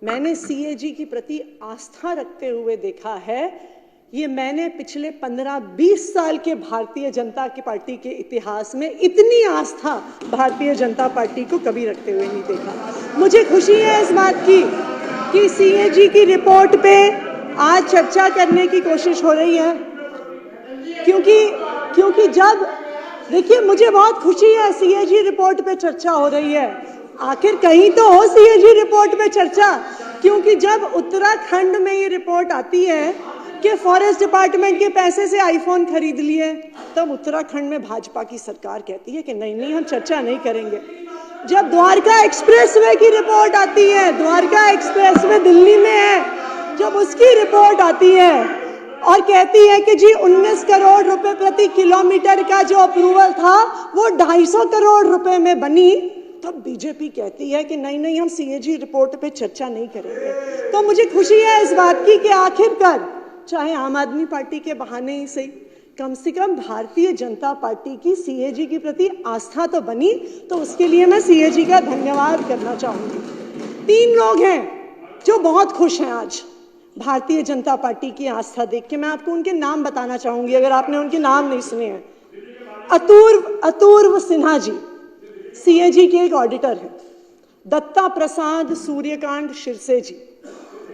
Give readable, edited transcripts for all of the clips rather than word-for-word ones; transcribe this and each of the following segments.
मैंने सीएजी के प्रति आस्था रखते हुए देखा है, ये मैंने पिछले 15-20 साल के भारतीय जनता पार्टी के इतिहास में इतनी आस्था भारतीय जनता पार्टी को कभी रखते हुए नहीं देखा। मुझे खुशी है इस बात की कि सीएजी की रिपोर्ट पे आज चर्चा करने की कोशिश हो रही है, क्योंकि जब देखिए मुझे बहुत खुशी है सीएजी रिपोर्ट पे चर्चा हो रही है। आखिर कहीं तो हो सीएजी रिपोर्ट पे चर्चा, क्योंकि जब उत्तराखंड में ये रिपोर्ट आती है कि फॉरेस्ट डिपार्टमेंट के पैसे से आईफोन खरीद लिए, तब उत्तराखंड में भाजपा की सरकार कहती है कि नहीं हम चर्चा नहीं करेंगे। जब द्वारका एक्सप्रेसवे की रिपोर्ट आती है, द्वारका एक्सप्रेसवे दिल्ली में है, जब उसकी रिपोर्ट आती है और कहती है कि जी 19 करोड़ रुपए प्रति किलोमीटर का जो अप्रूवल था वो 250 करोड़ रुपए में बनी, तब बीजेपी कहती है कि नहीं हम सीएजी रिपोर्ट पे चर्चा नहीं करेंगे। तो मुझे खुशी है इस बात की कि आखिरकार चाहे आम आदमी पार्टी के बहाने ही सही, कम से कम भारतीय जनता पार्टी की सीएजी के प्रति आस्था तो बनी, तो उसके लिए मैं सीएजी का धन्यवाद करना चाहूंगी। 3 लोग हैं जो बहुत खुश हैं आज भारतीय जनता पार्टी की आस्था देख के। मैं आपको उनके नाम बताना चाहूंगी अगर आपने उनके नाम नहीं सुने हैं। अपूर्व सिन्हा जी सीएजी के एक ऑडिटर हैं। दत्ता प्रसाद सूर्यकांत शिरसे जी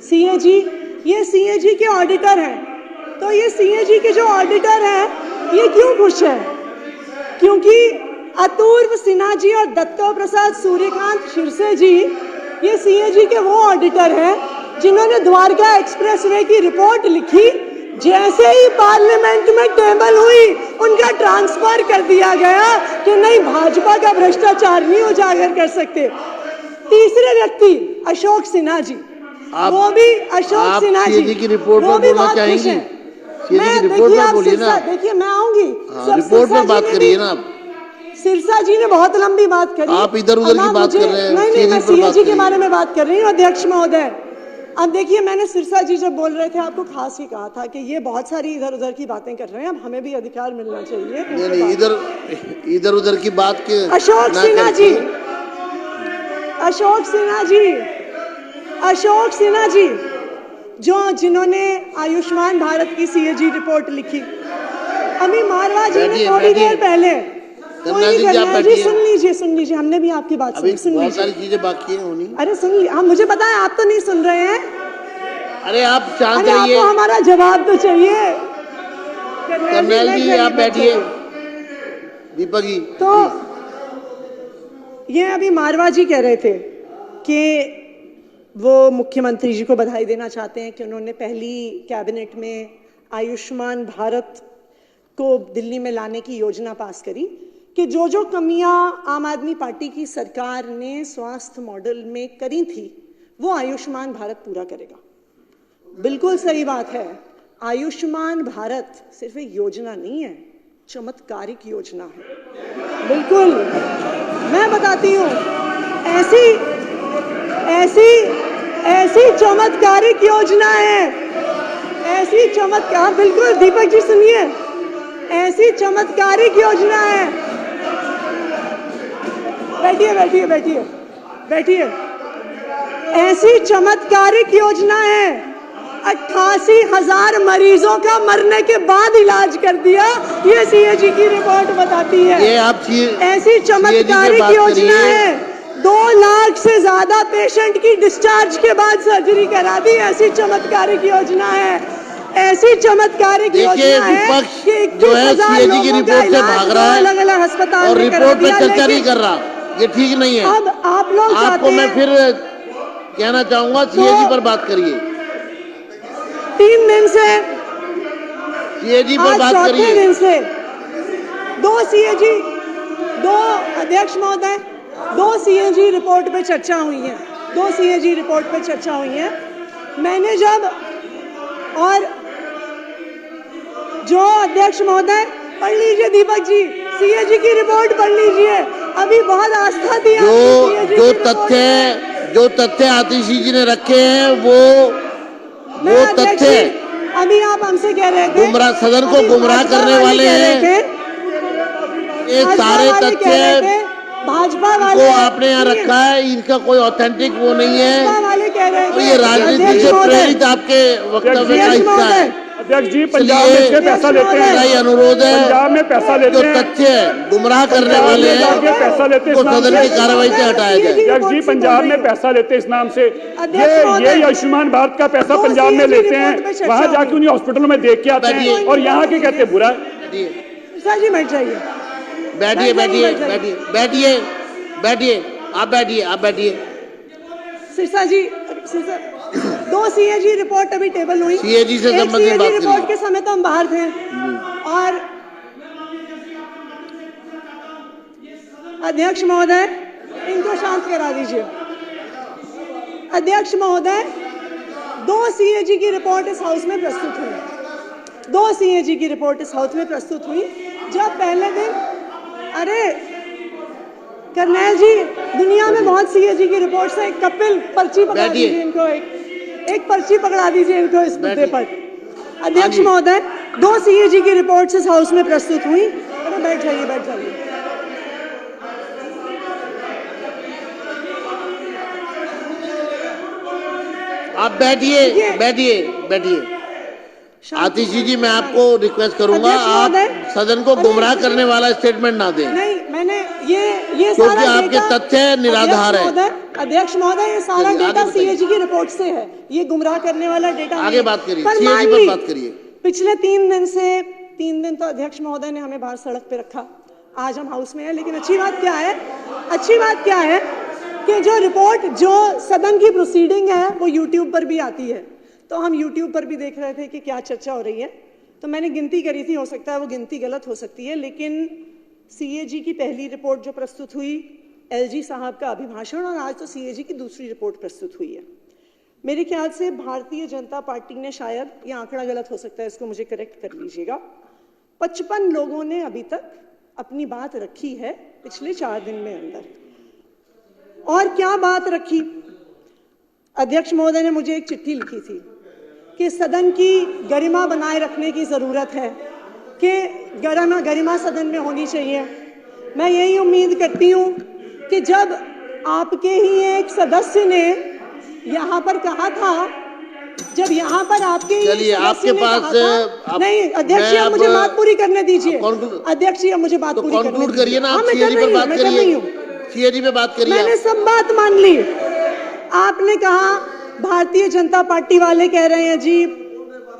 सीएजी, ये सीएजी के ऑडिटर हैं। तो ये सीएजी के जो ऑडिटर हैं ये क्यों खुश हैं? क्योंकि अपूर्व सिन्हा जी और दत्ता प्रसाद सूर्यकांत शिरसे जी ये सीएजी के वो ऑडिटर हैं जिन्होंने द्वारका एक्सप्रेसवे की रिपोर्ट लिखी। जैसे ही पार्लियामेंट में टेबल हुई उनका ट्रांसफर कर दिया गया कि नहीं, भाजपा का भ्रष्टाचार नहीं उजागर कर सकते। तीसरे व्यक्ति अशोक सिन्हा जी, वो भी अशोक सिन्हा जी की रिपोर्ट वो भी बहुत खुश हैं। देखिए मैं आऊंगी, रिपोर्ट में बात करिए ना आप। सिरसा जी ने बहुत लंबी बात करी, आप इधर उधर की बात कर रहे हैं। नहीं मैं सीएजी के बारे में बात कर रही हूँ अध्यक्ष महोदय। अब देखिए मैंने सिरसा जी जब बोल रहे थे आपको खास ही कहा था कि ये बहुत सारी इधर उधर की बातें कर रहे हैं, अब हमें भी अधिकार मिलना चाहिए। नहीं इधर उधर की बात के अशोक सिन्हा जी जिन्होंने आयुष्मान भारत की सीएजी रिपोर्ट लिखी। अभी मारवा जी ने थोड़ी देर पहले सुन लीजिए हमने भी आपकी बात सुनी। बहुत सारी चीजें बाकी हैं होनी। अरे सुन लीजिए, हम मुझे पता है आप तो नहीं सुन रहे हैं। अरे आप शांत रहिए, आपको हमारा जवाब तो चाहिए। कर्नल जी आप बैठिए। दीपक जी तो ये अभी मारवा जी कह रहे थे कि वो मुख्यमंत्री जी को बधाई देना चाहते हैं कि उन्होंने पहली कैबिनेट में आयुष्मान भारत को दिल्ली में लाने की योजना पास करी, कि जो कमियां आम आदमी पार्टी की सरकार ने स्वास्थ्य मॉडल में करी थी वो आयुष्मान भारत पूरा करेगा। बिल्कुल सही बात है। आयुष्मान भारत सिर्फ एक योजना नहीं है, चमत्कारिक योजना है। बिल्कुल मैं बताती हूँ, ऐसी चमत्कारिक योजना है, ऐसी चमत्कार, बिल्कुल दीपक जी सुनिए, ऐसी चमत्कारिक योजना है। बैठिए। ऐसी चमत्कारिक योजना है, 88,000 मरीजों का मरने के बाद इलाज कर दिया, ये सीएजी की रिपोर्ट बताती है। ये आप ऐसी चमत्कारिक योजना है, 2 लाख से ज्यादा पेशेंट की डिस्चार्ज के बाद सर्जरी करा दी, ऐसी चमत्कारिक योजना है। ऐसी चमत्कारिक योजना है कि जो है सीएजी की रिपोर्ट से भाग रहा है, अलग-अलग अस्पताल और रिपोर्ट पे चर्चा नहीं कर रहा, ये ठीक नहीं है। अब आप लोग आपको मैं फिर कहना चाहूंगा सीएजी पर बात करिए। 3 दिन से सीएजी पर बात करिए। 4थे दिन से 2 अध्यक्ष महोदय 2 सीएजी रिपोर्ट पे चर्चा हुई है। 2 सीएजी रिपोर्ट पे चर्चा हुई है। मैंने जब और जो अध्यक्ष महोदय पढ़ लीजिए, दीपक जी सीएजी की रिपोर्ट पढ़ लीजिए। अभी बहुत आस्था दी जो तथ्य आतिशी जी ने रखे हैं वो तथ्य अभी आप हमसे कह रहे थे गुमराह, सदन को गुमराह करने वाले हैं। ये सारे तथ्य भाजपा वाले को आपने यहाँ रखा है, इनका कोई ऑथेंटिक वो नहीं है। वाले कह रहे रहे और थे। ये राजनीति अध्यक्ष से महोदय, प्रेरित आपके वक्तव्य का अध्यक्ष हिस्सा है। महोदय, अध्यक्ष जी, पंजाब में से पैसा लेते मेरा हैं, ये अनुरोध है, पंजाब में पैसा जो लेते हैं, तथ्य है, गुमराह करने पंजाब वाले में जाके हैं, पैसा लेते हैं वो इस नाम सदन से। की कार्रवाई से हटाया जाए। अध्यक्ष जी, पंजाब में पैसा लेते हैं इस नाम से, अध्यक्ष महोदय, ये आयुष्मान भारत का पैसा दो पंजाब में CAG लेते रिपोर्ट पे हैं, चर्चा वहां जाके हुई। उन्हें हॉस्पिटलों में देख के आते हैं बैठिए। और यहाँ के कहते हैं बुरा। सिरसा जी बैठ जाइए। बैठिए बैठिए बैठिए बैठिए बैठिए, आप बैठिए, आप बैठिए। सिरसा जी, सिरसा, 2 CAG रिपोर्ट अभी टेबल हुई। CAG से एक संबंधित CAG बात रिपोर्ट करिए। के समय तो हम बाहर थे और अध्यक्ष महोदय, इनको शांत करा दीजिए। अध्यक्ष महोदय, 2 CAG की रिपोर्ट इस हाउस में प्रस्तुत हुई। 2 CAG की रिपोर्ट इस हाउस में प्रस्तुत हुई। जब पहले दिन, अरे करनैल जी, दुनिया में बहुत CAG की रिपोर्ट्स है। एक कपिल, पर्ची पकड़ा बैठिए। दीजिए इनको, एक पर्ची पकड़ा दीजिए इनको इस मुद्दे पर। अध्यक्ष जी। महोदय, 2 CAG की रिपोर्ट्स इस हाउस में प्रस्तुत हुई। अरे बैठ जाइए, बैठ जाइए। आप बैठिए बैठिए बैठिए। आतिशी जी, मैं आपको रिक्वेस्ट करूंगा, अध्यक्ष आप महोदय, सदन को अरे गुमराह करने वाला स्टेटमेंट ना दें, नहीं, मैंने ये क्योंकि सारा आपके डेटा, तथ्य निराधार है। अध्यक्ष महोदय, ये सारा चलिए, डेटा आगे बताइए। CAG की रिपोर्ट से है। ये गुमराह करने वाला डेटा आगे नहीं है। बात करिए, पर CAG मान पर ली, बात करिए। पिछले 3 दिन तो अध्यक्ष महोदय ने हमें बाहर सड़क पे रखा। आज हम हाउस में हैं, लेकिन अच्छी बात क्या है, अच्छी बात क्या है कि जो रिपोर्ट, जो सदन की प्रोसीडिंग है, वो यूट्यूब पर भी आती है। तो हम यूट्यूब पर भी देख रहे थे कि क्या चर्चा हो रही है। तो मैंने गिनती करी थी, हो सकता है वो गिनती गलत हो सकती है, लेकिन CAG की पहली रिपोर्ट जो प्रस्तुत हुई, LG साहब का अभिभाषण, और आज तो CAG की दूसरी रिपोर्ट प्रस्तुत हुई है। मेरे ख्याल से भारतीय जनता पार्टी ने, शायद ये आंकड़ा गलत हो सकता है, इसको मुझे करेक्ट कर लीजिएगा, 55 लोगों ने अभी तक अपनी बात रखी है पिछले 4 दिन में अंदर। और क्या बात रखी? अध्यक्ष महोदय ने मुझे एक चिट्ठी लिखी थी कि सदन की गरिमा बनाए रखने की जरूरत है, कि गरिमा सदन में होनी चाहिए। मैं यही उम्मीद करती हूँ कि जब आपके ही एक सदस्य ने यहाँ पर कहा था, जब यहाँ पर आपके ही चलिए, सदस्य आपके ने पास कहा था, नहीं अध्यक्ष जी, आप मुझे बात पूरी करने दीजिए। अध्यक्ष जी, आप मुझे बात पूरी करने कंक्लूड करिए ना, हाँ, आप मैं CAG कर पर रही हूँ, बात मैं कर रही करिए, हूँ। CAG पे बात करिए। मैंने आप सब बात मान ली। आपने कहा भारतीय जनता पार्टी वाले कह रहे हैं जी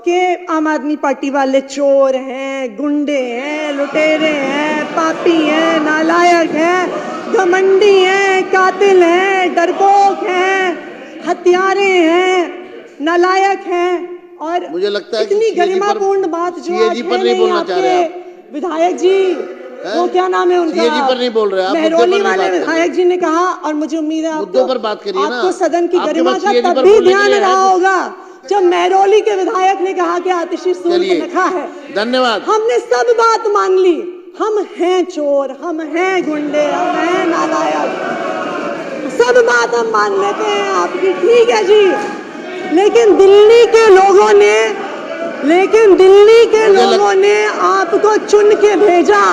कि आम आदमी पार्टी वाले चोर हैं, गुंडे हैं, लुटेरे हैं, पापी हैं, नालायक हैं, घमंडी हैं, कातिल हैं, डरपोक हैं, हत्यारे हैं, नालायक हैं। और मुझे लगता है कि इतनी CAG पर- गरिमापूर्ण बात जो CAG आज पर है नहीं नहीं बोलना चाह रहे आपके विधायक जी, वो क्या नाम है उनका, CAG पर नहीं बोल रहे, आप मुद्दे पर मेहरौली नहीं वाले बात कर रहे। विधायक जी ने कहा, और मुझे उम्मीद है मुद्दों पर बात करिए ना। आपको सदन की आपके गरिमा पास का CAG तब पर भी बोलने के ध्यान लिए है। रहा होगा जब मेहरौली के विधायक ने कहा कि आतिशी सूर्य चलिए, नखा है। धन्यवाद। हमने सब बात मान ली। हम हैं चोर, हम हैं गुंडे, हम हैं नालायक, सब बात हम मान लेते हैं आपकी, ठीक है जी। लेकिन दिल्ली के लोगों ने, आपको चुन के भेजा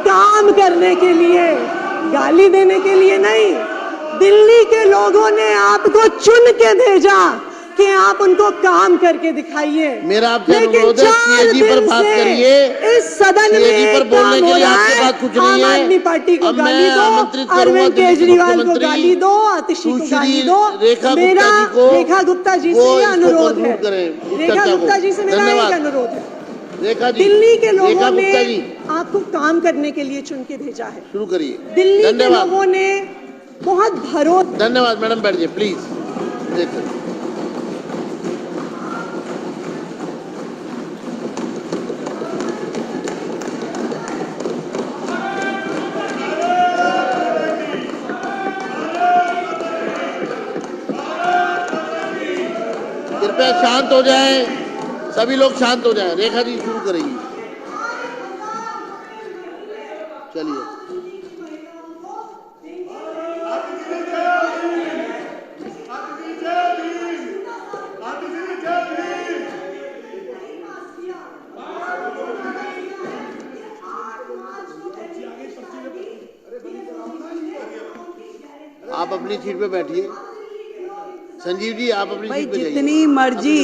काम करने के लिए, गाली देने के लिए नहीं। दिल्ली के लोगों ने आपको चुन के भेजा कि आप उनको काम करके दिखाइए। मेरा आपसे अनुरोध है, CAG पर बात करिए। इस सदन CAG में पर बोलने के लिए आपके पास कुछ नहीं है। आम आदमी पार्टी को अब मैं गाली दो, आमंत्रित करूंगा अरविंद दिल्ली के केजरीवाल को मुख्यमंत्री गाली दो, आतिशी को सुश्री गाली दो। रेखा मेरा गुप्ता जी को, रेखा गुप्ता जी वो से ये इसको अनुरोध conclude है, करें, इस रेखा चर्चा को। गुप्ता जी से मेरा धन्यवाद। एक अनुरोध है। रेखा जी, दिल्ली के रेखा लोगों गुप्ता ने जी, आपको काम करने के लिए चुन के भेजा है। शुरू करिए। दिल्ली के धन्यवाद। लोगों ने बहुत भरोसा, धन्यवाद मैडम, बैठ जाइए प्लीज। देखो, कृपया शांत हो जाए, सभी लोग शांत हो जाए। रेखा जी शुरू करेंगी, चलिए। आप अपनी सीट पे बैठिए, संजीव जी आप अपनी भाई सीट पे जाइए। जितनी मर्जी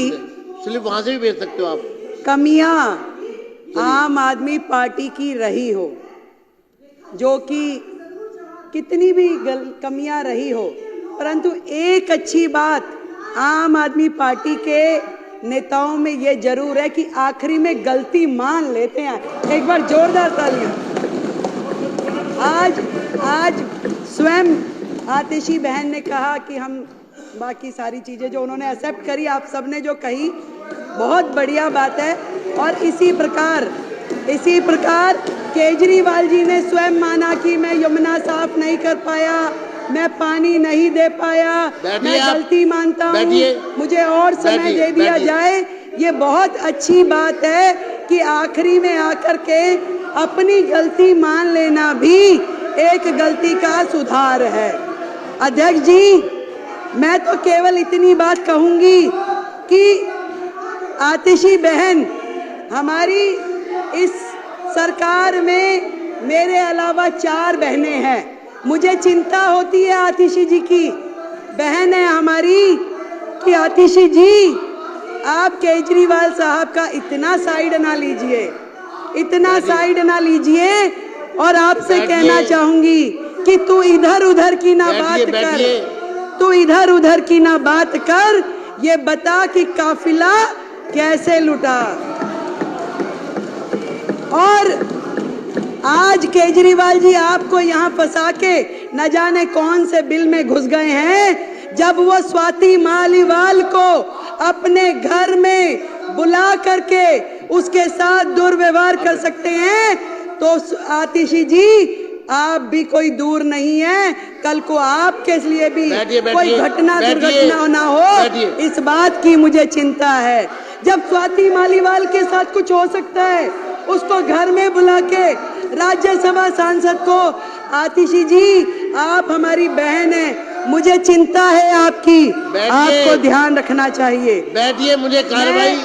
स्लिप वहां से भी भेज सकते हो आप। कमियां आम आदमी पार्टी की रही हो, जो कि कितनी भी कमियां रही हो, परंतु एक अच्छी बात आम आदमी पार्टी के नेताओं में ये जरूर है कि आखिरी में गलती मान लेते हैं। एक बार जोरदार तालियां। आज स्वयं आतिशी बहन ने कहा कि हम बाकी सारी चीजें जो उन्होंने एक्सेप्ट करी, आप सबने जो कही बहुत बढ़िया बात है। और इसी प्रकार केजरीवाल जी ने स्वयं माना कि मैं यमुना साफ नहीं कर पाया, मैं पानी नहीं दे पाया, मैं गलती मानता हूँ, मुझे और समय दे दिया जाए। ये बहुत अच्छी बात है कि आखिरी में आकर के अपनी गलती मान लेना भी एक गलती का सुधार है। अध्यक्ष जी, मैं तो केवल इतनी बात कहूंगी कि आतिशी बहन, हमारी इस सरकार में मेरे अलावा 4 बहनें हैं। मुझे चिंता होती है आतिशी जी की, बहन है हमारी, कि आतिशी जी आप केजरीवाल साहब का इतना साइड ना लीजिए, इतना साइड ना लीजिए। और आपसे कहना चाहूंगी कि तू इधर उधर की ना बात कर, तू इधर उधर की ना बात कर, ये बता कि काफिला कैसे लुटा। और आज केजरीवाल जी आपको यहाँ फंसा के न जाने कौन से बिल में घुस गए हैं। जब वो स्वाति मालीवाल को अपने घर में बुला करके उसके साथ दुर्व्यवहार कर सकते हैं, तो आतिशी जी आप भी कोई दूर नहीं है। कल को आपके लिए भी कोई घटना दुर्घटना ना हो, इस बात की मुझे चिंता है। जब स्वाति मालीवाल के साथ कुछ हो सकता है, उसको घर में बुला के राज्यसभा सांसद को, आतिशी जी आप हमारी बहन है, मुझे चिंता है आपकी, आपको ध्यान रखना चाहिए। बैठिए, मुझे कार्रवाई,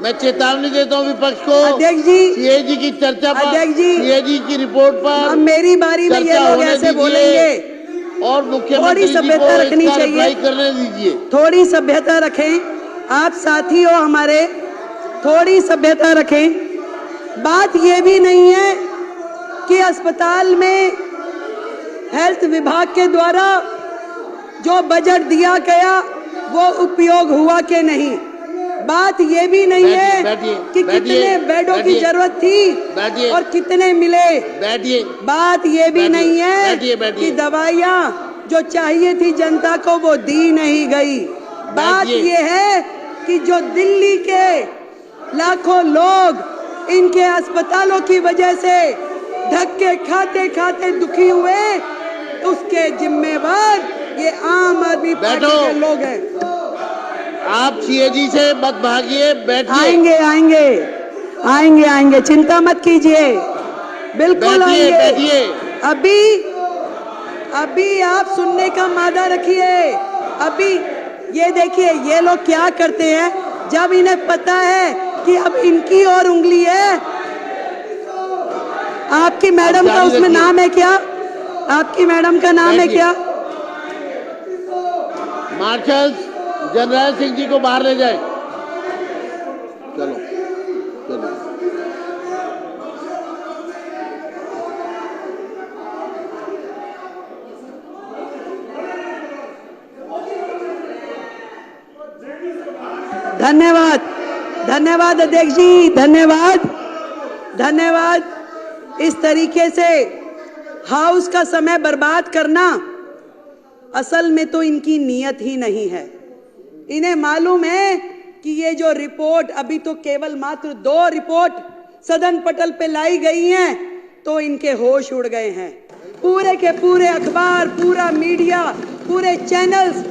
मैं चेतावनी देता हूँ विपक्ष को। अध्यक्ष जी, सीएजी की चर्चा पर, अध्यक्ष जी, सीएजी की रिपोर्ट पर अब मेरी बारी में ये लोग ऐसे बोलेंगे, और मुख्यमंत्री थोड़ी सभ्यता रखनी चाहिए, करने दीजिए। थोड़ी सभ्यता रखें, आप साथी हो हमारे, थोड़ी सभ्यता रखें। बात ये भी नहीं है कि अस्पताल में हेल्थ विभाग के द्वारा जो बजट दिया गया वो उपयोग हुआ कि नहीं। बात ये भी नहीं है कि कितने बेडों की जरूरत थी और कितने मिले। बात ये भी नहीं है कि दवाइयाँ जो चाहिए थी जनता को वो दी नहीं गई। बात ये है कि जो दिल्ली के लाखों लोग इनके अस्पतालों की वजह से धक्के खाते खाते दुखी हुए, उसके जिम्मेवार ये आम आदमी पार्टी के लोग हैं। आप सीएजी से मत भागिए, बैठिए। आएंगे आएंगे आएंगे आएंगे, चिंता मत कीजिए, बिल्कुल आएंगे। अभी आप सुनने का मादा रखिए। अभी ये देखिए ये लोग क्या करते हैं, जब इन्हें पता है कि अब इनकी और उंगली है। आपकी मैडम का उसमें नाम है क्या? आपकी मैडम का नाम है क्या? मार्शल जनरल सिंह जी को बाहर ले जाए। चलो चलो। धन्यवाद, धन्यवाद अध्यक्ष जी, धन्यवाद, धन्यवाद। इस तरीके से हाउस का समय बर्बाद करना असल में तो इनकी नीयत ही नहीं है। इन्हें मालूम है कि ये जो रिपोर्ट, अभी तो केवल मात्र 2 रिपोर्ट सदन पटल पे लाई गई हैं, तो इनके होश उड़ गए हैं। पूरे के पूरे अखबार, पूरा मीडिया, पूरे चैनल्स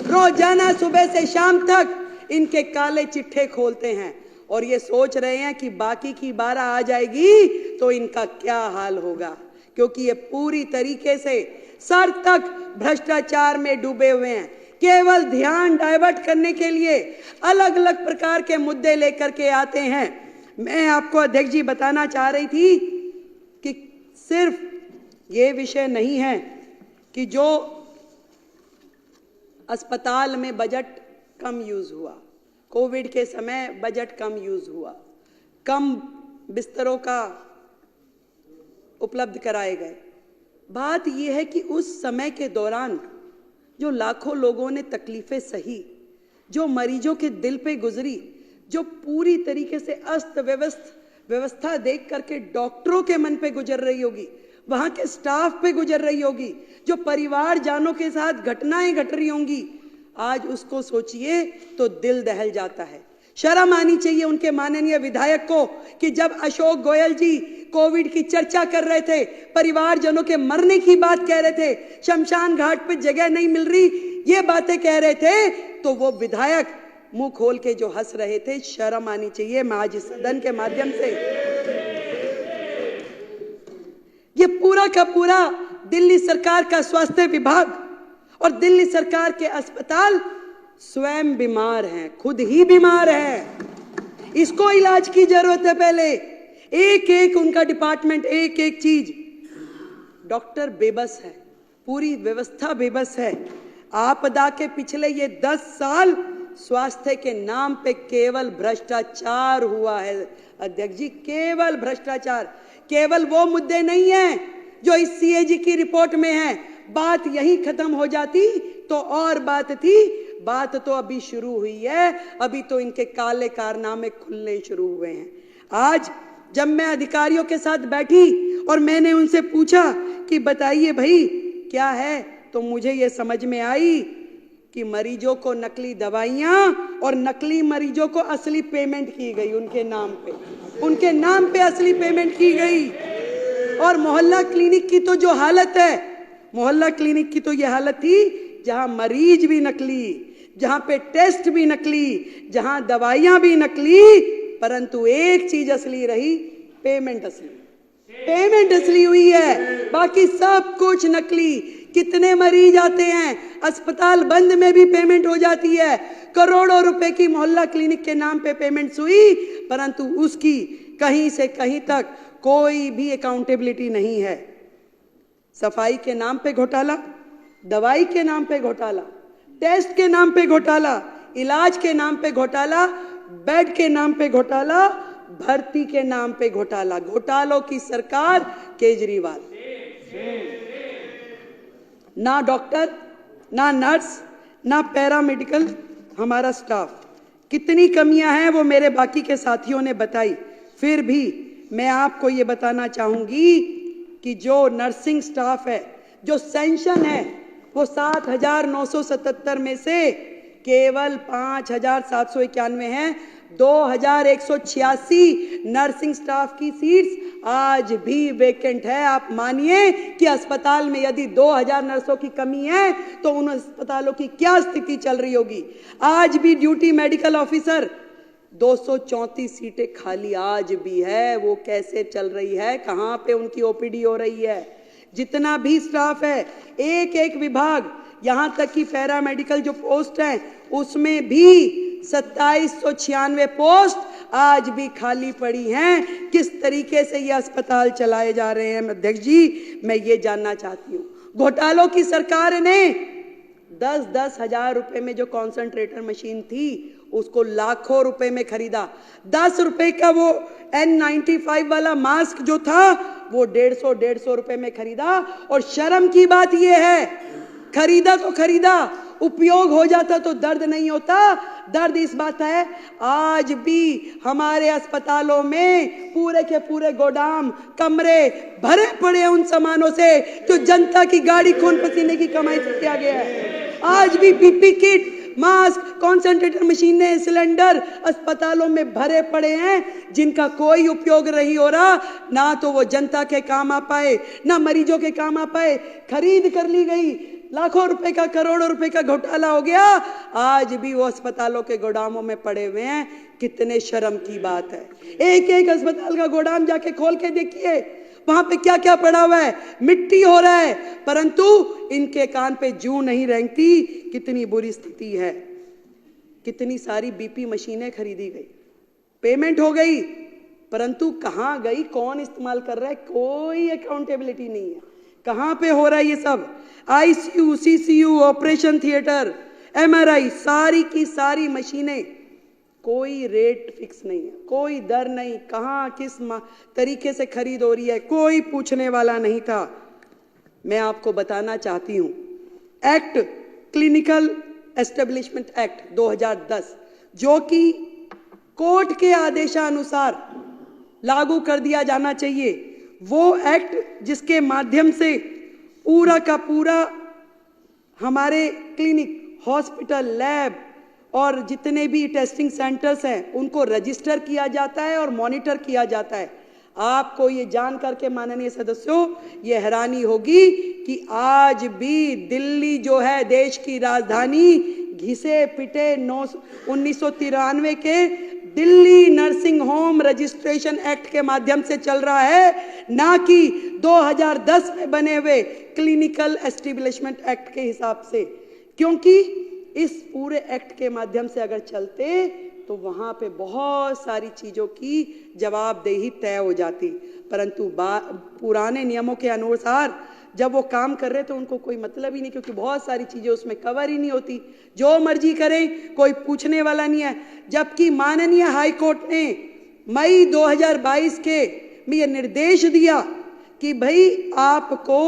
रोजाना सुबह से शाम तक इनके काले चिट्ठे खोलते हैं और ये सोच रहे हैं कि बाकी की 12 आ जाएगी तो इनका क्या हाल होगा, क्योंकि ये पूरी तरीके से सर तक भ्रष्टाचार में डूबे हुए हैं। केवल ध्यान डाइवर्ट करने के लिए अलग अलग प्रकार के मुद्दे लेकर के आते हैं। मैं आपको अध्यक्ष जी बताना चाह रही थी कि सिर्फ ये विषय नहीं है कि जो अस्पताल में बजट कम यूज हुआ, कोविड के समय बजट कम यूज हुआ, कम बिस्तरों का उपलब्ध कराए गए। बात यह है कि उस समय के दौरान जो लाखों लोगों ने तकलीफें सही, जो मरीजों के दिल पे गुजरी, जो पूरी तरीके से अस्त व्यवस्था देख करके डॉक्टरों के मन पे गुजर रही होगी, वहां के स्टाफ पे गुजर रही होगी, जो परिवार जानों के साथ घटनाएं घट रही होंगी, आज उसको सोचिए तो दिल दहल जाता है। शर्म आनी चाहिए उनके माननीय विधायक को कि जब अशोक गोयल जी कोविड की चर्चा कर रहे थे, परिवारजनों के मरने की बात कह रहे थे, शमशान घाट पे जगह नहीं मिल रही, ये बातें कह रहे थे, तो वो विधायक मुंह खोल के जो हंस रहे थे, शर्म आनी चाहिए। मैं आज इस सदन के माध्यम से ये पूरा का पूरा दिल्ली सरकार का स्वास्थ्य विभाग और दिल्ली सरकार के अस्पताल स्वयं बीमार हैं, खुद ही बीमार हैं, इसको इलाज की जरूरत है। पहले एक एक उनका डिपार्टमेंट, एक एक चीज, डॉक्टर बेबस है, पूरी व्यवस्था बेबस है। आपदा के पिछले ये 10 साल स्वास्थ्य के नाम पे केवल भ्रष्टाचार हुआ है अध्यक्ष जी, केवल भ्रष्टाचार। केवल वो मुद्दे नहीं हैं जो इस सीएजी की रिपोर्ट में है। बात यही खत्म हो जाती तो और बात थी, बात तो अभी शुरू हुई है, अभी तो इनके काले कारनामे खुलने शुरू हुए हैं। आज जब मैं अधिकारियों के साथ बैठी और मैंने उनसे पूछा कि बताइए भाई क्या है, तो मुझे ये समझ में आई कि मरीजों को नकली दवाइयां और नकली मरीजों को असली पेमेंट की गई उनके नाम पे, उनके नाम पे असली पेमेंट की गई। और मोहल्ला क्लिनिक की तो जो हालत है, मोहल्ला क्लिनिक की तो ये हालत थी जहां मरीज भी नकली, जहां पे टेस्ट भी नकली, जहां दवाइयां भी नकली, परंतु एक चीज असली रही, पेमेंट असली, पेमेंट असली हुई है, बाकी सब कुछ नकली। कितने मरीज आते हैं, अस्पताल बंद में भी पेमेंट हो जाती है, करोड़ों रुपए की मोहल्ला क्लिनिक के नाम पे पेमेंट हुई, परंतु उसकी कहीं से कहीं तक कोई भी अकाउंटेबिलिटी नहीं है। सफाई के नाम पे घोटाला, दवाई के नाम पे घोटाला, टेस्ट के नाम पे घोटाला, इलाज के नाम पे घोटाला, बेड के नाम पे घोटाला, भर्ती के नाम पे घोटाला। घोटालों की सरकार केजरीवाल। ना डॉक्टर, ना नर्स, ना पैरामेडिकल हमारा स्टाफ, कितनी कमियां हैं वो मेरे बाकी के साथियों ने बताई। फिर भी मैं आपको ये बताना चाहूंगी कि जो नर्सिंग स्टाफ है, जो सेंशन है, वो 7,977 में से केवल 5,791 हैं। 2,186 नर्सिंग स्टाफ की सीट्स आज भी वेकेंट है। आप मानिए कि अस्पताल में यदि 2,000 नर्सों की कमी है तो उन अस्पतालों की क्या स्थिति चल रही होगी। आज भी ड्यूटी मेडिकल ऑफिसर 234 सीटें खाली आज भी है। वो कैसे चल रही है, कहां पे उनकी ओपीडी हो रही है। जितना भी स्टाफ है, एक एक विभाग, यहां तक कि पैरामेडिकल जो पोस्ट है उसमें भी 2796 पोस्ट आज भी खाली पड़ी हैं। किस तरीके से ये अस्पताल चलाए जा रहे हैं अध्यक्ष जी, मैं ये जानना चाहती हूँ। घोटालों की सरकार ने 10-10 हजार रुपए में जो कॉन्सेंट्रेटर मशीन थी उसको लाखों रुपए में खरीदा। 10 रुपए का वो N95 वाला मास्क जो था वो 150 रुपए में खरीदा। और शर्म की बात ये है, खरीदा तो खरीदा, उपयोग हो जाता तो दर्द नहीं होता। दर्द इस बात है, आज भी हमारे अस्पतालों में पूरे के पूरे गोदाम, कमरे भरे पड़े हैं उन सामानों से जो जनता की गाड़ी खून पसीने की कमाई से किया गया है। आज भी पीपी किट, मास्क, कॉन्सेंट्रेटर मशीनें, सिलेंडर अस्पतालों में भरे पड़े हैं जिनका कोई उपयोग नहीं हो रहा। ना तो वो जनता के काम आ पाए, ना मरीजों के काम आ पाए। खरीद कर ली गई, लाखों रुपए का, करोड़ों रुपए का घोटाला हो गया, आज भी वो अस्पतालों के गोदामों में पड़े हुए हैं। कितने शर्म की बात है। एक एक अस्पताल का गोदाम जाके खोल के देखिए, वहां पे क्या क्या पड़ा हुआ है, मिट्टी हो रहा है, परंतु इनके कान पे जूं नहीं रेंगती। कितनी बुरी स्थिति है। कितनी सारी बीपी मशीनें खरीदी गई, पेमेंट हो गई, परंतु कहां गई, कौन इस्तेमाल कर रहा है, कोई अकाउंटेबिलिटी नहीं है। कहां पे हो रहा है ये सब। ICU, CCU, operation theatre, MRI, सारी की सारी मशीनें, कोई रेट फिक्स नहीं है, कोई दर नहीं, कहाँ किस तरीके से खरीद हो रही है, कोई पूछने वाला नहीं था। मैं आपको बताना चाहती हूं, एक्ट, क्लिनिकल एस्टेब्लिशमेंट एक्ट 2010, जो कि कोर्ट के आदेशानुसार लागू कर दिया जाना चाहिए, वो एक्ट जिसके माध्यम से पूरा का पूरा हमारे क्लिनिक, हॉस्पिटल, लैब और जितने भी टेस्टिंग सेंटर्स हैं उनको रजिस्टर किया जाता है और मॉनिटर किया जाता है। आपको ये जान करके माननीय सदस्यों ये हैरानी होगी कि आज भी दिल्ली जो है देश की राजधानी, घिसे पिटे 1993 के Delhi nursing home registration act के माध्यम से चल रहा है, ना कि 2010 में बने हुए क्लिनिकल एस्टेब्लिशमेंट एक्ट के हिसाब से। क्योंकि इस पूरे एक्ट के माध्यम से अगर चलते तो वहां पे बहुत सारी चीजों की जवाबदेही तय हो जाती, परंतु पुराने नियमों के अनुसार जब वो काम कर रहे तो उनको कोई मतलब ही नहीं, क्योंकि बहुत सारी चीजें उसमें कवर ही नहीं होती, जो मर्जी करें, कोई पूछने वाला नहीं है। जबकि माननीय हाई कोर्ट ने मई 2022 के में ये निर्देश दिया कि भाई आपको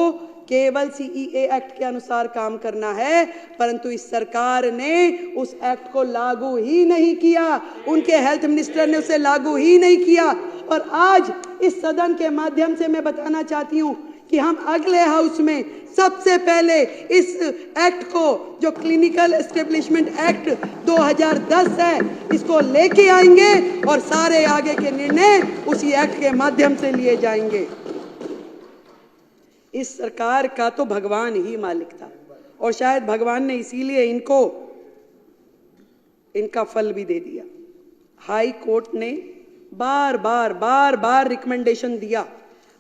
केवल CEA एक्ट के अनुसार काम करना है, परंतु इस सरकार ने उस एक्ट को लागू ही नहीं किया, उनके हेल्थ मिनिस्टर ने उसे लागू ही नहीं किया। और आज इस सदन के माध्यम से मैं बताना चाहती हूं कि हम अगले हाउस में सबसे पहले इस एक्ट को, जो क्लिनिकल एस्टेब्लिशमेंट एक्ट 2010 है, इसको लेके आएंगे और सारे आगे के निर्णय उसी एक्ट के माध्यम से लिए जाएंगे। इस सरकार का तो भगवान ही मालिक था और शायद भगवान ने इसीलिए इनको इनका फल भी दे दिया। हाई कोर्ट ने बार बार रिकमेंडेशन दिया,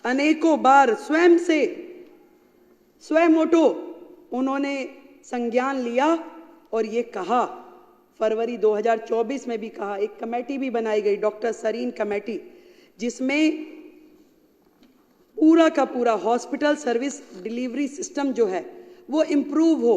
अनेकों बार स्वयं ओटो उन्होंने संज्ञान लिया और ये कहा, फरवरी 2024 में भी कहा, एक कमेटी भी बनाई गई, डॉक्टर सरीन कमेटी, जिसमें पूरा का पूरा हॉस्पिटल सर्विस डिलीवरी सिस्टम जो है वो इम्प्रूव हो,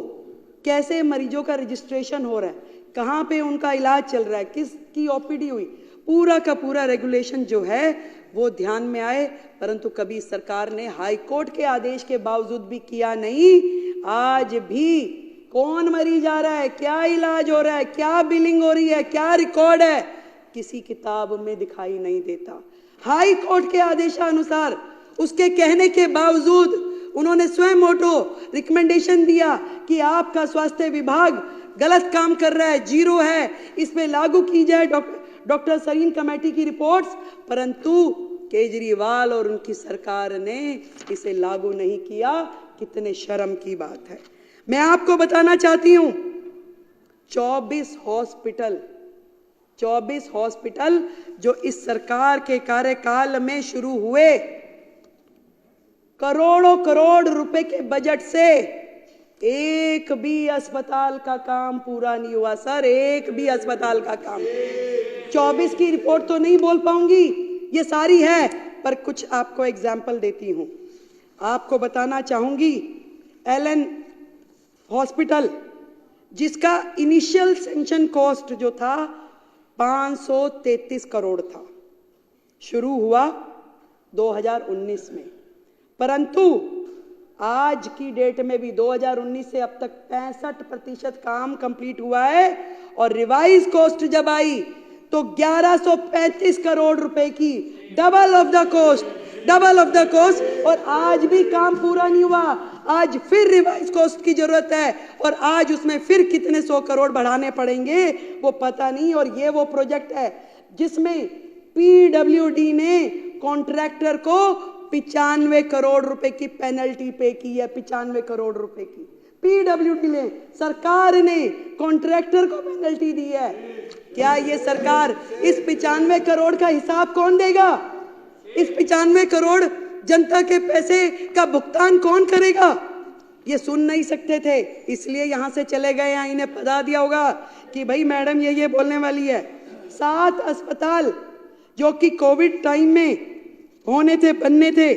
कैसे मरीजों का रजिस्ट्रेशन हो रहा है, कहाँ पे उनका इलाज चल रहा है, किसकी OPD हुई, पूरा का पूरा रेगुलेशन जो है वो ध्यान में आए। परंतु कभी सरकार ने हाई कोर्ट के आदेश के बावजूद भी किया नहीं। आज भी कौन मरीज आ रहा है, क्या इलाज हो रहा है, क्या बिलिंग हो रही है, क्या रिकॉर्ड है, किसी किताब में दिखाई नहीं देता। हाई कोर्ट के आदेशानुसार उसके कहने के बावजूद उन्होंने स्वयं ओटो रिकमेंडेशन दिया कि आपका स्वास्थ्य विभाग गलत काम कर रहा है, जीरो है, इस पे लागू की जाए डॉक्टर सरीन कमेटी की रिपोर्ट्स, परंतु केजरीवाल और उनकी सरकार ने इसे लागू नहीं किया। कितने शर्म की बात है। मैं आपको बताना चाहती हूं, 24 हॉस्पिटल जो इस सरकार के कार्यकाल में शुरू हुए, करोड़ों करोड़ रुपए के बजट से एक भी अस्पताल का काम पूरा नहीं हुआ सर, एक भी अस्पताल का काम। 24 की रिपोर्ट तो नहीं बोल पाऊंगी, ये सारी है, पर कुछ आपको एग्जाम्पल देती हूं। आपको बताना चाहूंगी, एलन हॉस्पिटल जिसका इनिशियल सेंक्शन कॉस्ट जो था 533 करोड़ था, शुरू हुआ 2019 में, परंतु आज की डेट में भी 2019 से अब तक 65% काम कंप्लीट हुआ है और रिवाइज कॉस्ट जब आई तो 1135 करोड़ रुपए की, डबल ऑफ द कोस्ट, और आज भी काम पूरा नहीं हुआ। आज फिर रिवाइज कॉस्ट की जरूरत है और आज उसमें फिर कितने 100 करोड़ बढ़ाने पड़ेंगे वो पता नहीं। और ये वो प्रोजेक्ट है जिसमें PWD ने कॉन्ट्रैक्टर को 95 करोड़ रुपए की पेनल्टी पे की है, 95 करोड़ रुपए की PWD ने, सरकार ने कॉन्ट्रैक्टर को पेनल्टी दी है। क्या ये सरकार, इस 95 करोड़ का हिसाब कौन देगा? इस 95 करोड़ जनता के पैसे का भुगतान कौन करेगा? ये सुन नहीं सकते थे, इसलिए यहां से चले गए। यहाँ इन्हें बता दिया होगा कि भाई मैडम ये बोलने वाली है। 7 अस्पताल जो कि कोविड टाइम में बनने थे,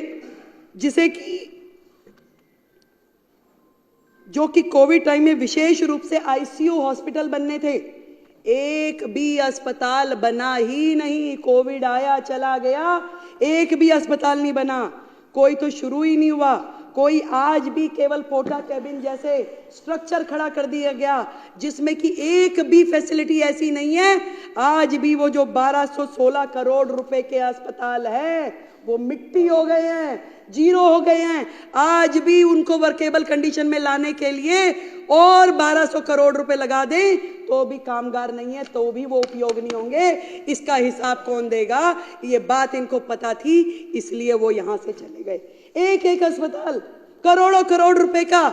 जिसे कि जो कि कोविड टाइम में विशेष रूप से आईसीयू हॉस्पिटल बनने थे, एक भी अस्पताल बना ही नहीं। कोविड आया चला गया, एक भी अस्पताल नहीं बना, कोई तो शुरू ही नहीं हुआ। कोई आज भी केवल पोटा कैबिन जैसे स्ट्रक्चर खड़ा कर दिया गया जिसमें कि एक भी फैसिलिटी ऐसी नहीं है। आज भी वो जो 1216 करोड़ रुपए के अस्पताल है वो मिट्टी हो गए हैं, जीरो हो गए हैं। आज भी उनको वर्केबल कंडीशन में लाने के लिए और 1200 करोड़ रुपए लगा दें तो भी कामगार नहीं है, तो भी वो उपयोग नहीं होंगे। इसका हिसाब कौन देगा? ये बात इनको पता थी, इसलिए वो यहां से चले गए। एक एक अस्पताल करोड़ों करोड़ रुपए का,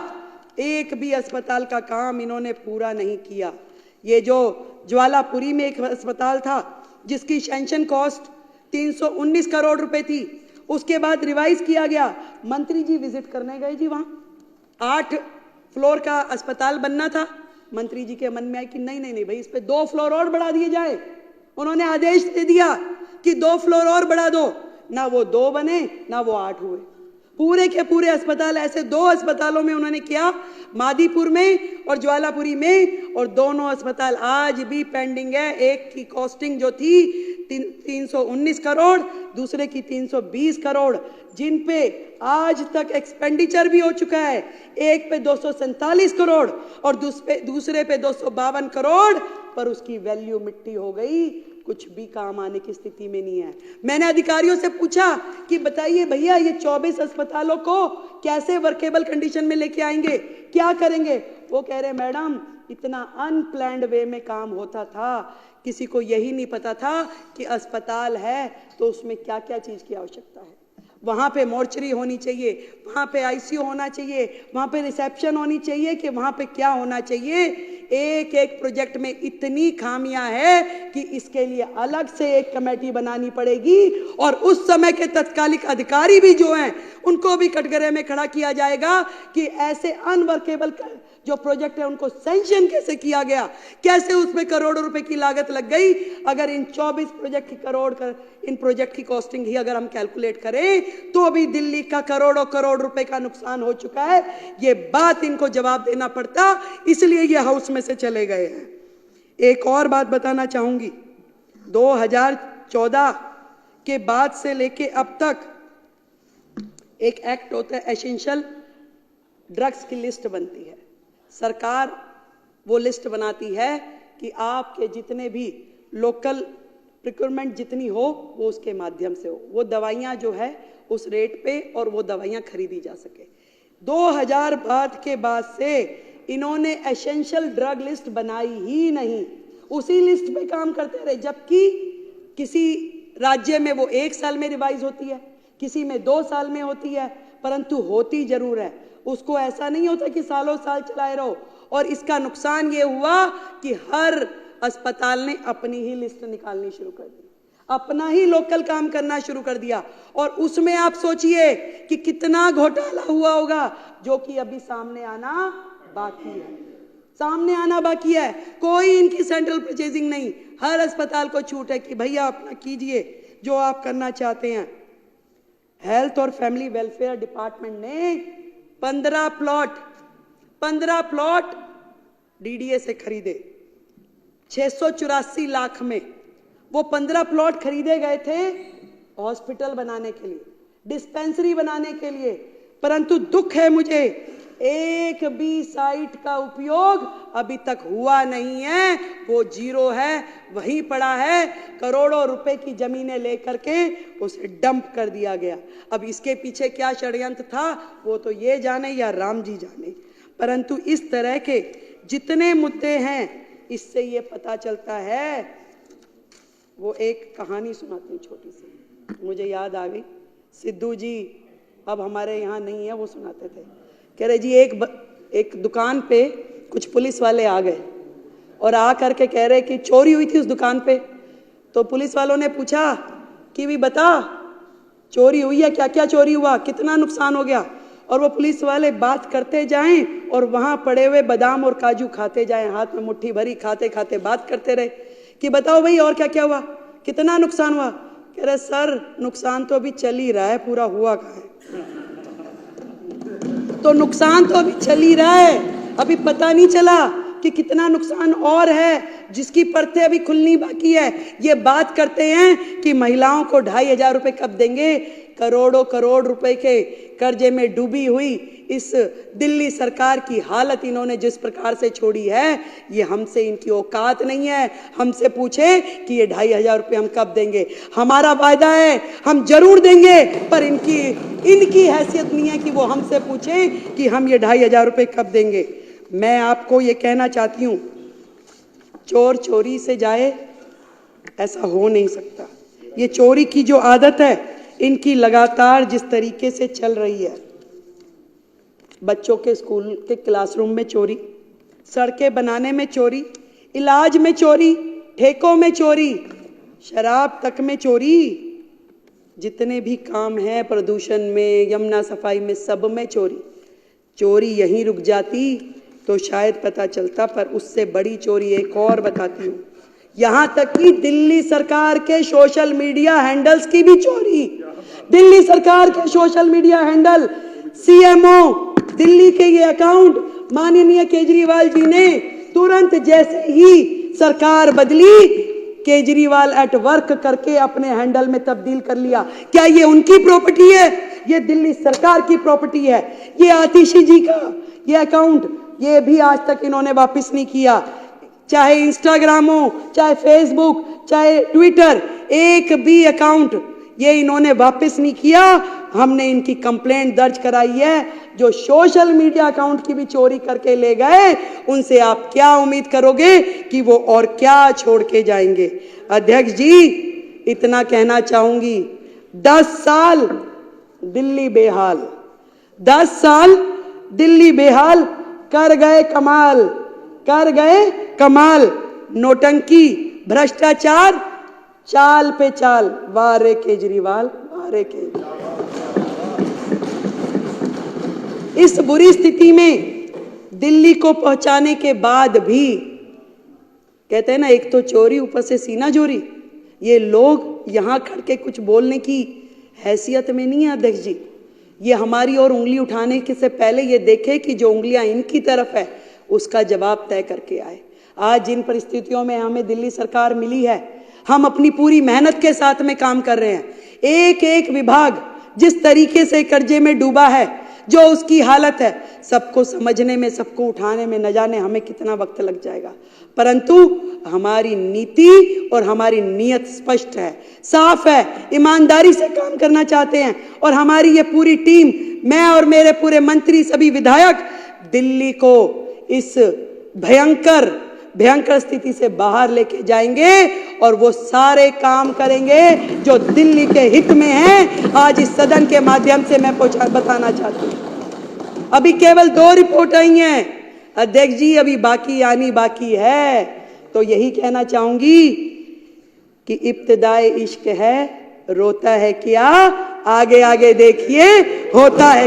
एक भी अस्पताल का काम इन्होंने पूरा नहीं किया। ये जो ज्वालापुरी में एक अस्पताल था जिसकी सैंक्शन कॉस्ट 319 करोड़ रुपए थी, उसके बाद रिवाइज किया गया। मंत्री जी विजिट करने गए जी, वहां 8 फ्लोर का अस्पताल बनना था। मंत्री जी के मन में आया कि नहीं नहीं नहीं भाई, इस पे 2 फ्लोर और बढ़ा दिए जाए। उन्होंने आदेश दे दिया कि 2 फ्लोर और बढ़ा दो। ना वो 2 बने ना वो 8 हुए। पूरे के पूरे अस्पताल ऐसे 2 अस्पतालों में उन्होंने किया, मादीपुर में और ज्वालापुरी में, और दोनों अस्पताल आज भी पेंडिंग है। एक की कॉस्टिंग जो थी 319 करोड़, दूसरे की 320 करोड़, जिन पे आज तक एक्सपेंडिचर भी हो चुका है। एक पे 247 करोड़ और दूसरे पे 252 करोड़, पर उसकी वैल्यू मिट्टी हो गई, कुछ भी काम आने की स्थिति में नहीं है। मैंने अधिकारियों से पूछा कि बताइए भैया, ये 24 अस्पतालों को कैसे वर्केबल कंडीशन में लेके आएंगे, क्या करेंगे? वो कह रहे मैडम, इतना अनप्लैंड वे में काम होता था, किसी को यही नहीं पता था कि अस्पताल है तो उसमें क्या क्या चीज की आवश्यकता है। वहां पे मोर्चरी होनी चाहिए, वहां पे आईसीयू होना चाहिए, वहां पे रिसेप्शन होनी चाहिए, कि वहां पे क्या होना चाहिए। एक एक प्रोजेक्ट में इतनी खामियां है कि इसके लिए अलग से एक कमेटी बनानी पड़ेगी, और उस समय के तत्कालिक अधिकारी भी जो हैं उनको भी कटघरे में खड़ा किया जाएगा कि ऐसे अनवर्केबल जो प्रोजेक्ट है उनको सैंक्शन कैसे किया गया, कैसे उसमें करोड़ों रुपए की लागत लग गई। अगर इन 24 प्रोजेक्ट की इन प्रोजेक्ट की कॉस्टिंग ही अगर हम कैलकुलेट करें तो अभी दिल्ली का करोड़ों करोड़ रुपए का नुकसान हो चुका है। ये बात इनको जवाब देना पड़ता, इसलिए ये हाउस में से चले गए हैं। एक और बात बताना चाहूंगी, 2014 के बाद से लेके अब तक एक एक्ट होता है, एसेंशियल ड्रग्स की लिस्ट बनती है। सरकार वो लिस्ट बनाती है कि आपके जितने भी लोकल प्रिक्योरमेंट जितनी हो वो उसके माध्यम से हो, वो दवाइयाँ जो है उस रेट पे और वो दवाइयाँ खरीदी जा सके। 2000 के बाद से इन्होंने एसेंशियल ड्रग लिस्ट बनाई ही नहीं, उसी लिस्ट पे काम करते रहे। जबकि किसी राज्य में वो 1 साल में रिवाइज होती है, किसी में 2 साल में होती है, परंतु होती जरूर है। उसको ऐसा नहीं होता कि सालों साल चलाए रहो। और इसका नुकसान ये हुआ कि हर अस्पताल ने अपनी ही लिस्ट निकालनी शुरू कर दी, अपना ही लोकल काम करना शुरू कर दिया, और उसमें आप सोचिए कि कितना घोटाला हुआ होगा, जो कि अभी सामने आना बाकी है, सामने आना बाकी है। कोई इनकी सेंट्रल परचेजिंग नहीं, हर अस्पताल को छूट है कि भैया अपना कीजिए जो आप करना चाहते हैं। हेल्थ और फैमिली वेलफेयर डिपार्टमेंट ने 15 प्लॉट डीडीए से खरीदे 684 लाख में। वो 15 प्लॉट खरीदे गए थे हॉस्पिटल बनाने के लिए, डिस्पेंसरी बनाने के लिए, परंतु दुख है मुझे, एक भी साइट का उपयोग अभी तक हुआ नहीं है, वो जीरो है, वहीं पड़ा है। करोड़ों रुपए की जमीनें लेकर के उसे डंप कर दिया गया। अब इसके पीछे क्या षड्यंत्र था वो तो ये जाने या राम जी जाने, परंतु इस तरह के जितने मुद्दे हैं इससे ये पता चलता है। वो एक कहानी सुनाती हूँ छोटी सी, मुझे याद आ गई। सिद्धू जी अब हमारे यहाँ नहीं है, वो सुनाते थे, कह रहे जी एक दुकान पे कुछ पुलिस वाले आ गए और आ करके कह रहे कि चोरी हुई थी उस दुकान पे। तो पुलिस वालों ने पूछा कि भी बता चोरी हुई है, क्या क्या चोरी हुआ, कितना नुकसान हो गया। और वो पुलिस वाले बात करते जाएं और वहां पड़े हुए बादाम और काजू खाते जाएं, हाथ में मुट्ठी भरी खाते खाते बात करते रहे कि बताओ भाई और क्या क्या हुआ, कितना नुकसान हुआ। कह रहे सर नुकसान तो अभी चल ही रहा है, पूरा हुआ कहाँ है। तो नुकसान तो अभी चल ही रहा है, अभी पता नहीं चला कि कितना नुकसान और है जिसकी परतें अभी खुलनी बाकी है। ये बात करते हैं कि महिलाओं को 2,500 रुपए कब देंगे। करोड़ों करोड़ रुपए के कर्जे में डूबी हुई इस दिल्ली सरकार की हालत इन्होंने जिस प्रकार से छोड़ी है, ये हमसे इनकी औकात नहीं है। हमसे पूछे कि ये 2,500 रुपए हम कब देंगे। हमारा वायदा है हम जरूर देंगे, पर इनकी हैसियत नहीं है कि वो हमसे पूछें कि हम ये 2,500 रुपए कब देंगे। मैं आपको ये कहना चाहती हूँ, चोर चोरी से जाए ऐसा हो नहीं सकता। ये चोरी की जो आदत है इनकी लगातार जिस तरीके से चल रही है, बच्चों के स्कूल के क्लासरूम में चोरी, सड़कें बनाने में चोरी, इलाज में चोरी, ठेकों में चोरी, शराब तक में चोरी, जितने भी काम हैं प्रदूषण में, यमुना सफाई में, सब में चोरी। चोरी यहीं रुक जाती तो शायद पता चलता, पर उससे बड़ी चोरी एक और बताती हूँ। यहां तक कि दिल्ली सरकार के सोशल मीडिया हैंडल्स की भी चोरी। दिल्ली सरकार के social media handle, CMO Delhi के ये अकाउंट माननीय केजरीवाल जी ने तुरंत जैसे ही सरकार बदली, केजरीवाल एट वर्क करके अपने हैंडल में तब्दील कर लिया। क्या ये उनकी प्रॉपर्टी है? ये दिल्ली सरकार की प्रॉपर्टी है। ये आतिशी जी का ये अकाउंट, ये भी आज तक इन्होंने वापस नहीं किया। चाहे इंस्टाग्राम हो, चाहे फेसबुक, चाहे ट्विटर, एक भी अकाउंट ये इन्होंने वापस नहीं किया। हमने इनकी कंप्लेंट दर्ज कराई है। जो सोशल मीडिया अकाउंट की भी चोरी करके ले गए, उनसे आप क्या उम्मीद करोगे कि वो और क्या छोड़ के जाएंगे। अध्यक्ष जी, इतना कहना चाहूंगी, 10 साल दिल्ली बेहाल, 10 साल दिल्ली बेहाल, कर गए कमाल, कर गए कमाल। नोटंकी, भ्रष्टाचार, चाल पे चाल। वाह रे केजरीवाल, वाह रे केजरीवाल। इस बुरी स्थिति में दिल्ली को पहुंचाने के बाद भी, कहते हैं ना, एक तो चोरी ऊपर से सीना चोरी। ये लोग यहां खड़ के कुछ बोलने की हैसियत में नहीं है अध्यक्ष जी। ये हमारी और उंगली उठाने के से पहले ये देखे कि जो उंगलियां इनकी तरफ है उसका जवाब तय करके आए। आज जिन परिस्थितियों में हमें दिल्ली सरकार मिली है, हम अपनी पूरी मेहनत के साथ में काम कर रहे हैं। एक एक विभाग जिस तरीके से कर्जे में डूबा है, जो उसकी हालत है, सबको समझने में, सबको उठाने में न जाने हमें कितना वक्त लग जाएगा। परंतु हमारी नीति और हमारी नीयत स्पष्ट है, साफ है, ईमानदारी से काम करना चाहते हैं। और हमारी ये पूरी टीम, मैं और मेरे पूरे मंत्री, सभी विधायक, दिल्ली को इस भयंकर स्थिति से बाहर लेके जाएंगे और वो सारे काम करेंगे जो दिल्ली के हित में है। आज इस सदन के माध्यम से मैं बताना चाहती हूँ। अभी केवल 2 रिपोर्ट आई हैं अध्यक्ष जी, अभी बाकी आनी बाकी है। तो यही कहना चाहूंगी कि इब्तिदाए इश्क है, रोता है क्या, आगे आगे देखिए होता है।